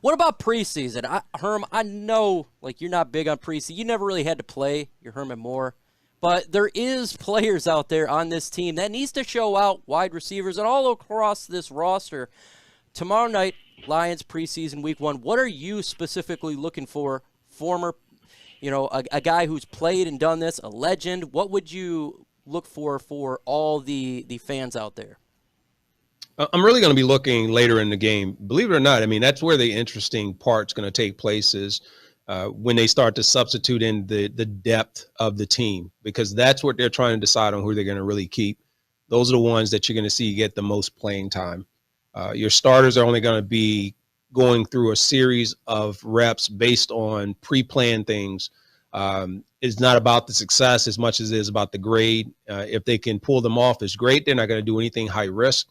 What about preseason? Herm, I know like you're not big on preseason. You never really had to play. You're Herman Moore. But there is players out there on this team that needs to show out, wide receivers and all across this roster. Tomorrow night, Lions preseason week 1. What are you specifically looking for? Former, a guy who's played and done this, a legend. What would you look for all the fans out there? I'm really going to be looking later in the game. Believe it or not, I mean, that's where the interesting part's going to take place is when they start to substitute in the depth of the team, because that's what they're trying to decide on who they're going to really keep. Those are the ones that you're going to see get the most playing time. Your starters are only going to be going through a series of reps based on pre-planned things. It's not about the success as much as it is about the grade. If they can pull them off, it's great. They're not going to do anything high risk.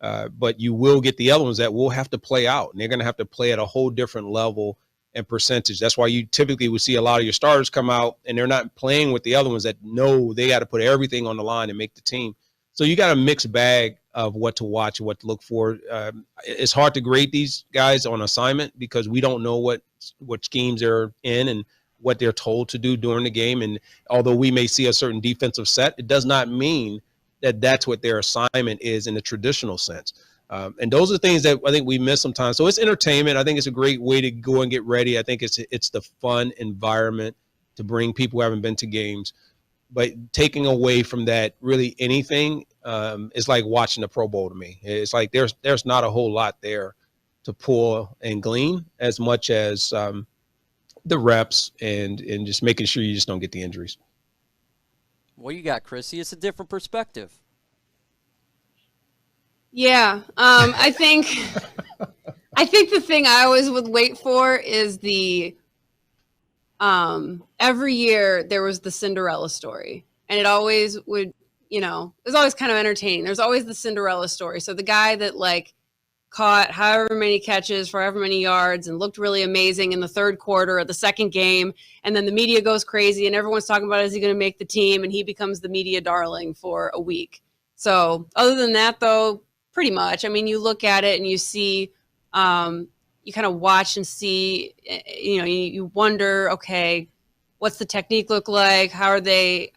But you will get the other ones that will have to play out, and they're going to have to play at a whole different level and percentage. That's why you typically would see a lot of your starters come out and they're not playing with the other ones that know they got to put everything on the line and make the team. So you got a mixed bag of what to watch and what to look for. It's hard to grade these guys on assignment because we don't know what schemes they're in and what they're told to do during the game. And although we may see a certain defensive set, it does not mean that that's what their assignment is in the traditional sense. And those are things that I think we miss sometimes. So it's entertainment. I think it's a great way to go and get ready. I think it's the fun environment to bring people who haven't been to games. But taking away from that really anything is like watching the Pro Bowl to me. It's like there's not a whole lot there to pull and glean as much as the reps and just making sure you just don't get the injuries. What you got, Chrissy? It's a different perspective. Yeah, I think the thing I always would wait for is the every year there was the Cinderella story, and it always would, it was always kind of entertaining. There's always the Cinderella story. So the guy that like caught however many catches for however many yards and looked really amazing in the third quarter of the second game, and then the media goes crazy and everyone's talking about is he going to make the team, and he becomes the media darling for a week. So other than that, though, pretty much. I mean, you look at it and you see, you kind of watch and see, you wonder, okay, what's the technique look like? How are they,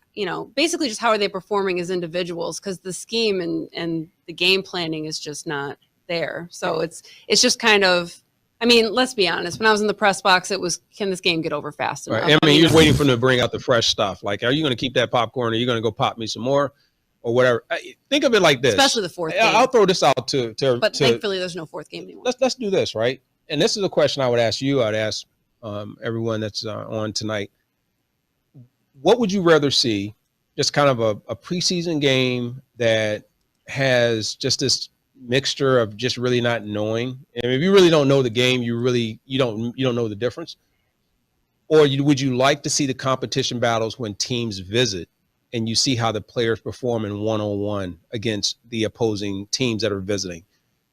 basically just how are they performing as individuals? Because the scheme and the game planning is just not there. So it's just kind of, I mean, let's be honest. When I was in the press box, it was, can this game get over fast enough? Right. I mean, you're just waiting for them to bring out the fresh stuff. Like, are you going to keep that popcorn? Or are you going to go pop me some more? Or whatever. Think of it like this. Especially the fourth game. I'll throw this out But thankfully, there's no fourth game anymore. Let's do this, right? And this is a question I would ask you. I'd ask everyone that's on tonight. What would you rather see? Just kind of a preseason game that has just this mixture of just really not knowing. And if you really don't know the game, you don't know the difference. Or would you like to see the competition battles when teams visit? And you see how the players perform in one-on-one against the opposing teams that are visiting.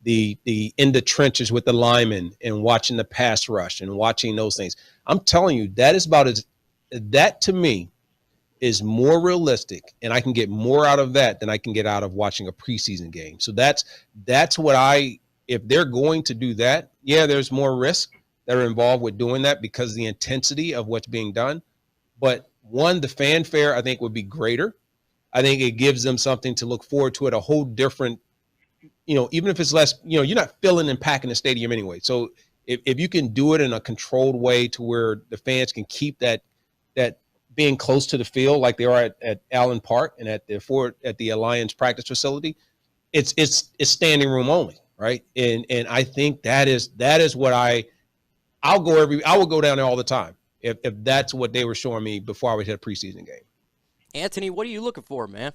The in the trenches with the linemen and watching the pass rush and watching those things. I'm telling you, that to me is more realistic, and I can get more out of that than I can get out of watching a preseason game. So that's what if they're going to do that, yeah, there's more risk that are involved with doing that because of the intensity of what's being done. But one, the fanfare, I think, would be greater. I think it gives them something to look forward to at a whole different, even if it's less, you're not filling and packing the stadium anyway. So if you can do it in a controlled way to where the fans can keep that being close to the field like they are at Allen Park and at the Alliance practice facility, it's standing room only, right? And I think that is what I would go down there all the time. If that's what they were showing me before I would hit a preseason game. Anthony, what are you looking for, man?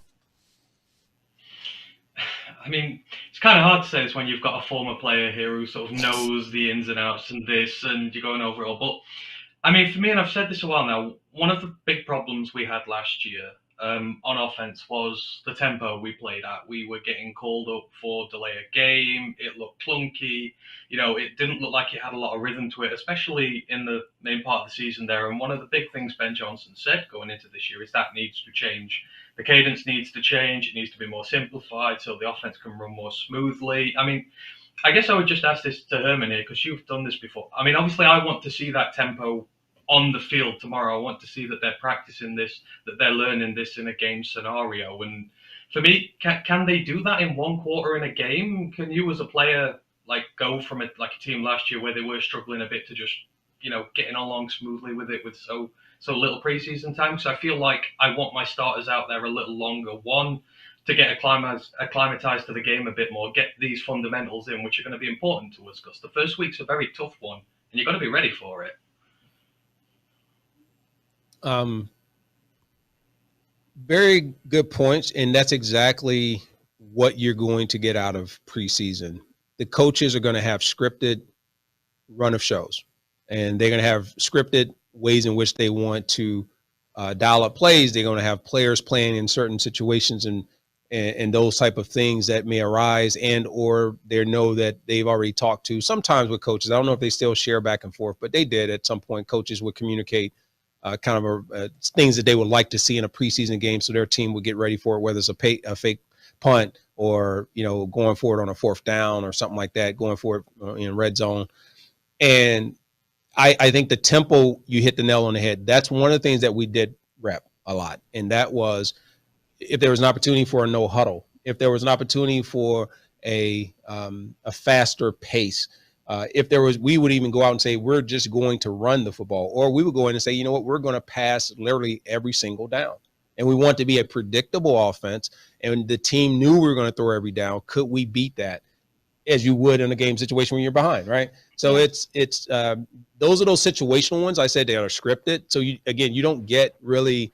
I mean, it's kind of hard to say this when you've got a former player here who sort of knows the ins and outs and this, and you're going over it all. But, I mean, for me, and I've said this a while now, one of the big problems we had last year on offense was the tempo we played at. We were getting called up for delay a game. It looked clunky. It didn't look like it had a lot of rhythm to it, especially in the main part of the season there. And one of the big things Ben Johnson said going into this year is that needs to change. The cadence needs to change. It needs to be more simplified so the offense can run more smoothly. I mean, I guess I would just ask this to Herman here, because you've done this before. I mean, obviously, I want to see that tempo on the field tomorrow. I want to see that they're practicing this, that they're learning this in a game scenario. And for me, can they do that in one quarter in a game? Can you, as a player, like go from a team last year where they were struggling a bit to just getting along smoothly with it with so little preseason time? Because I feel like I want my starters out there a little longer. One, to get acclimatized to the game a bit more, get these fundamentals in, which are going to be important to us, because the first week's a very tough one, and you've got to be ready for it. Very good points, and that's exactly what you're going to get out of preseason. The coaches are going to have scripted run of shows, and they're going to have scripted ways in which they want to dial up plays. They're going to have players playing in certain situations and those type of things that may arise, and or they know that they've already talked to sometimes with coaches. I don't know if they still share back and forth, but they did at some point. Coaches would communicate things that they would like to see in a preseason game, so their team would get ready for it, whether it's a fake punt or going for it on a fourth down or something like that, going for it in red zone. And I think the tempo, you hit the nail on the head. That's one of the things that we did rep a lot, and that was, if there was an opportunity for a no huddle, if there was an opportunity for a faster pace, we would even go out and say, we're just going to run the football, or we would go in and say, you know what, we're going to pass literally every single down. And we want to be a predictable offense. And the team knew we were going to throw every down. Could we beat that? As you would in a game situation when you're behind, right? So it's those are those situational ones. I said they are scripted. So you don't get really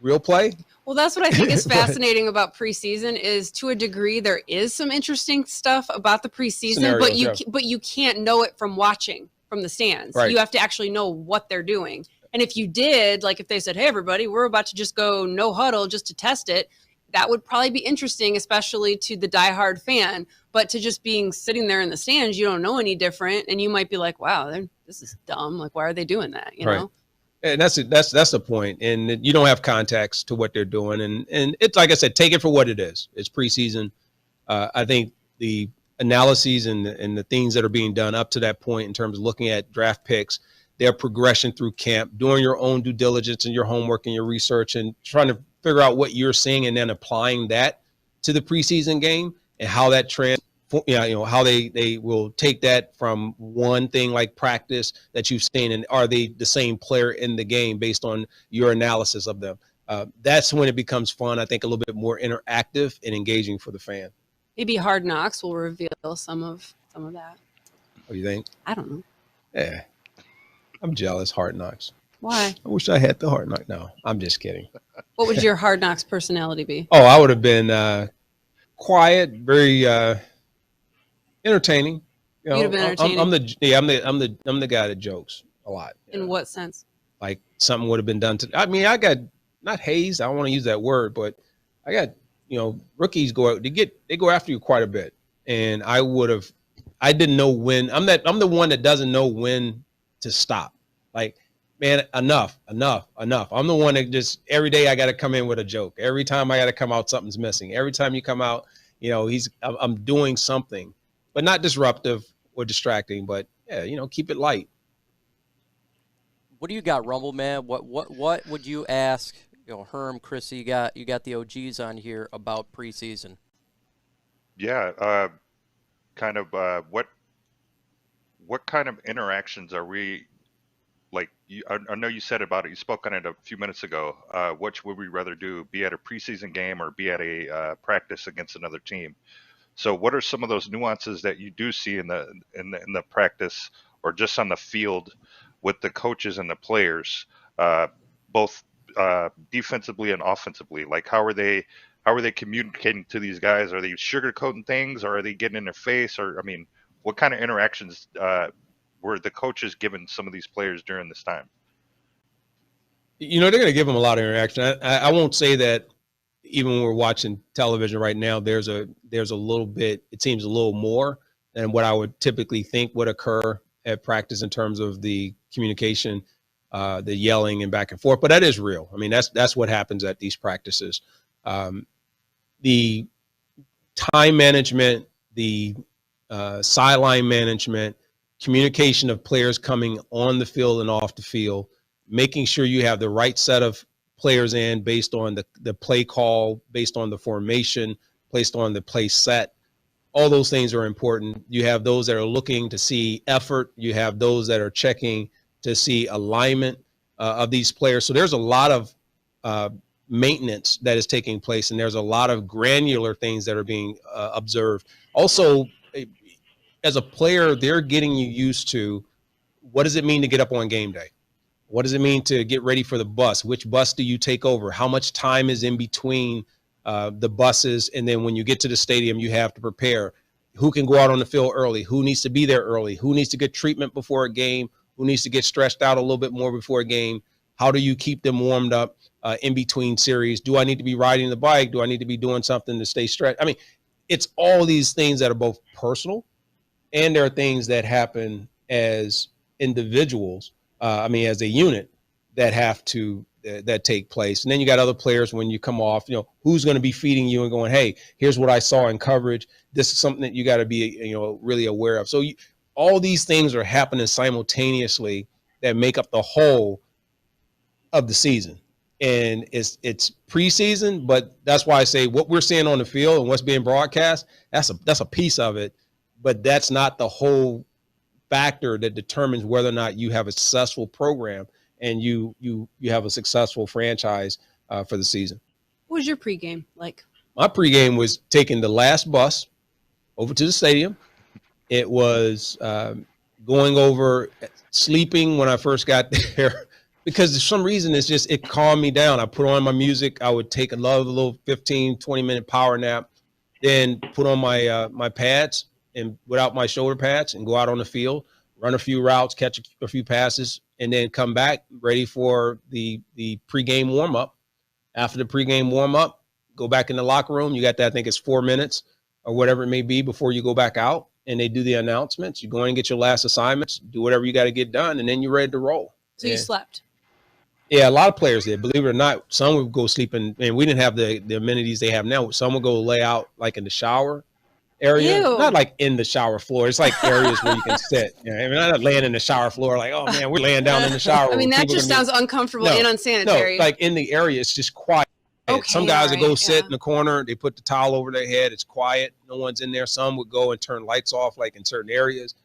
real play. Well, that's what I think is fascinating about preseason, is to a degree there is some interesting stuff about the preseason, Scenarios, but you can't know it from watching from the stands. Right. You have to actually know what they're doing. And if you did, like if they said, hey, everybody, we're about to just go no huddle just to test it, that would probably be interesting, especially to the diehard fan. But to just being sitting there in the stands, you don't know any different. And you might be like, wow, this is dumb. Like, why are they doing that? You know? And that's the point. And you don't have context to what they're doing. And it's, like I said, take it for what it is. It's preseason. I think the analyses and the things that are being done up to that point in terms of looking at draft picks, their progression through camp, doing your own due diligence and your homework and your research, and trying to figure out what you're seeing and then applying that to the preseason game, and how that how they will take that from one thing like practice that you've seen, and are they the same player in the game based on your analysis of them. That's when it becomes fun. I think a little bit more interactive and engaging for the fan. Maybe Hard Knocks will reveal some of that. What do you think? I don't know. Yeah, I'm jealous. Hard Knocks. Why? I wish I had the Hard Knock. No, I'm just kidding. What would your Hard Knocks personality be? Oh, I would have been quiet, very entertaining. You'd have been entertaining. I'm the guy that jokes a lot. In what sense? Like something would have been done to. I mean, I got not hazed. I don't want to use that word, but I got rookies they go after you quite a bit, and I didn't know when. I'm the one that doesn't know when to stop. Like, man, enough. I'm the one that just every day I got to come in with a joke. Every time I got to come out, something's missing. Every time you come out, I'm doing something, but not disruptive or distracting, but keep it light. What do you got, Rumble Man? What would you ask, Herm, Chrissy, you got the OGs on here about preseason? Yeah, kind of what kind of interactions are we like? I know you said about it. You spoke on it a few minutes ago. Which would we rather do? Be at a preseason game or be at a practice against another team? So, what are some of those nuances that you do see in the practice or just on the field with the coaches and the players, both defensively and offensively? Like, how are they communicating to these guys? Are they sugarcoating things, or are they getting in their face? Or, I mean, what kind of interactions were the coaches giving some of these players during this time? They're going to give them a lot of interaction. I won't say that even when we're watching television right now, there's a little bit, it seems a little more than what I would typically think would occur at practice in terms of the communication, the yelling and back and forth. But that is real. I mean, that's what happens at these practices. The time management, the sideline management, communication of players coming on the field and off the field, making sure you have the right set of players in based on the play call, based on the formation, based on the play set. All those things are important. You have those that are looking to see effort. You have those that are checking to see alignment of these players. So there's a lot of maintenance that is taking place, and there's a lot of granular things that are being observed. Also, as a player, they're getting you used to what does it mean to get up on game day? What does it mean to get ready for the bus? Which bus do you take over? How much time is in between the buses? And then when you get to the stadium, you have to prepare. Who can go out on the field early? Who needs to be there early? Who needs to get treatment before a game? Who needs to get stretched out a little bit more before a game? How do you keep them warmed up in between series? Do I need to be riding the bike? Do I need to be doing something to stay stretched? I mean, it's all these things that are both personal, and there are things that happen as individuals, as a unit, that have to that take place. And then you got other players when you come off, who's going to be feeding you and going, hey, here's what I saw in coverage. This is something that you got to be, really aware of. So all these things are happening simultaneously that make up the whole of the season. And it's preseason, but that's why I say what we're seeing on the field and what's being broadcast, that's a piece of it, but that's not the whole factor that determines whether or not you have a successful program and you have a successful franchise for the season. What was your pregame like? My pregame was taking the last bus over to the stadium. It was going over, sleeping when I first got there, because for some reason it calmed me down. I put on my music. I would take a little 15, 20-minute power nap, then put on my pads and without my shoulder pads and go out on the field, run a few routes, catch a few passes, and then come back ready for the pregame warm-up. After the pregame warm-up, go back in the locker room. You got that, I think it's 4 minutes or whatever it may be before you go back out, and they do the announcements. You go in and get your last assignments, do whatever you got to get done, and then you're ready to roll. So you slept? Yeah, a lot of players did. Believe it or not, some would go sleep and we didn't have the amenities they have now. Some would go lay out like in the shower area. Ew. Not like in the shower floor. It's like areas where you can sit. I'm not laying in the shower floor like, oh man, we're laying down in the shower. I mean, that just sounds uncomfortable and unsanitary. No, like in the area, it's just quiet. Okay, some guys would go sit in the corner. They put the towel over their head. It's quiet. No one's in there. Some would go and turn lights off like in certain areas.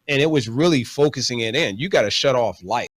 And it was really focusing it in. You got to shut off light.